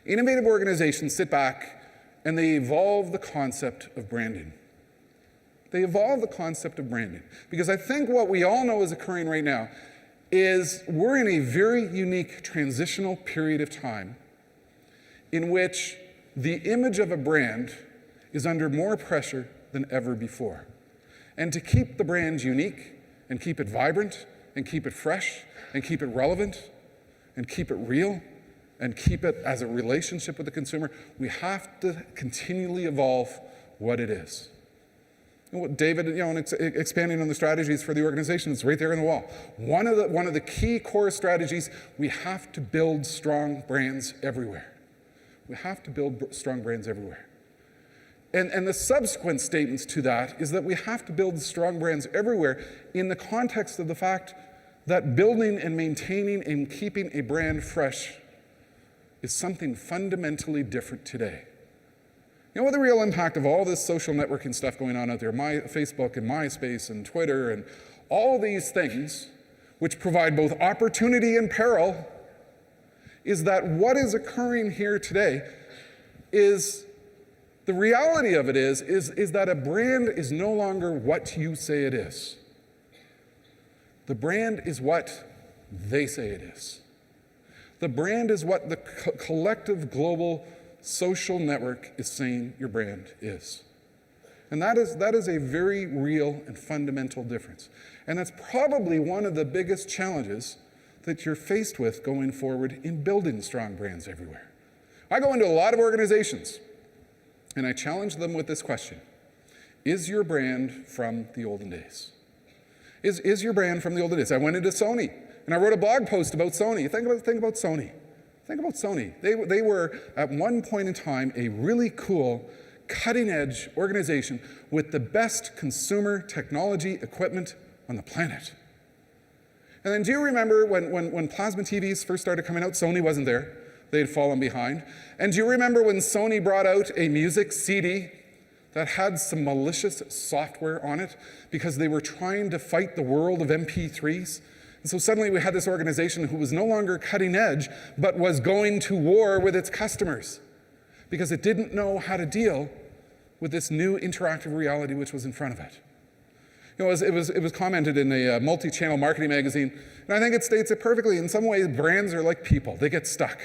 Innovative organizations sit back and they evolve the concept of branding. They evolve the concept of branding. Because I think what we all know is occurring right now is we're in a very unique transitional period of time in which the image of a brand is under more pressure than ever before. And to keep the brand unique and keep it vibrant and keep it fresh and keep it relevant and keep it real and keep it as a relationship with the consumer, we have to continually evolve what it is. And what David, expanding on the strategies for the organization, it's right there on the wall. One of the key core strategies, we have to build strong brands everywhere. We have to build strong brands everywhere. And the subsequent statements to that is that we have to build strong brands everywhere in the context of the fact that building and maintaining and keeping a brand fresh is something fundamentally different today. You know what the real impact of all this social networking stuff going on out there, Facebook and MySpace and Twitter and all these things, which provide both opportunity and peril, is that what is occurring here today is, the reality of it is that a brand is no longer what you say it is. The brand is what they say it is. The brand is what the collective global social network is saying your brand is. And that is a very real and fundamental difference. And that's probably one of the biggest challenges that you're faced with going forward in building strong brands everywhere. I go into a lot of organizations and I challenge them with this question. Is your brand from the olden days? Is your brand from the olden days? I went into Sony and I wrote a blog post about Sony. Think about Sony. Think about Sony. They were, at one point in time, a really cool, cutting-edge organization with the best consumer technology equipment on the planet. And then do you remember when plasma TVs first started coming out, Sony wasn't there. They had fallen behind. And do you remember when Sony brought out a music CD that had some malicious software on it because they were trying to fight the world of MP3s? And so suddenly we had this organization who was no longer cutting edge, but was going to war with its customers because it didn't know how to deal with this new interactive reality which was in front of it. It was commented in a multi-channel marketing magazine, and I think it states it perfectly. In some ways, brands are like people. They get stuck.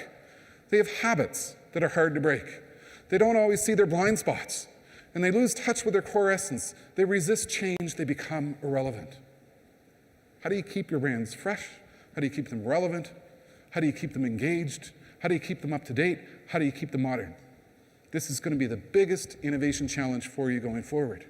They have habits that are hard to break. They don't always see their blind spots, and they lose touch with their core essence. They resist change. They become irrelevant. How do you keep your brands fresh? How do you keep them relevant? How do you keep them engaged? How do you keep them up to date? How do you keep them modern? This is going to be the biggest innovation challenge for you going forward.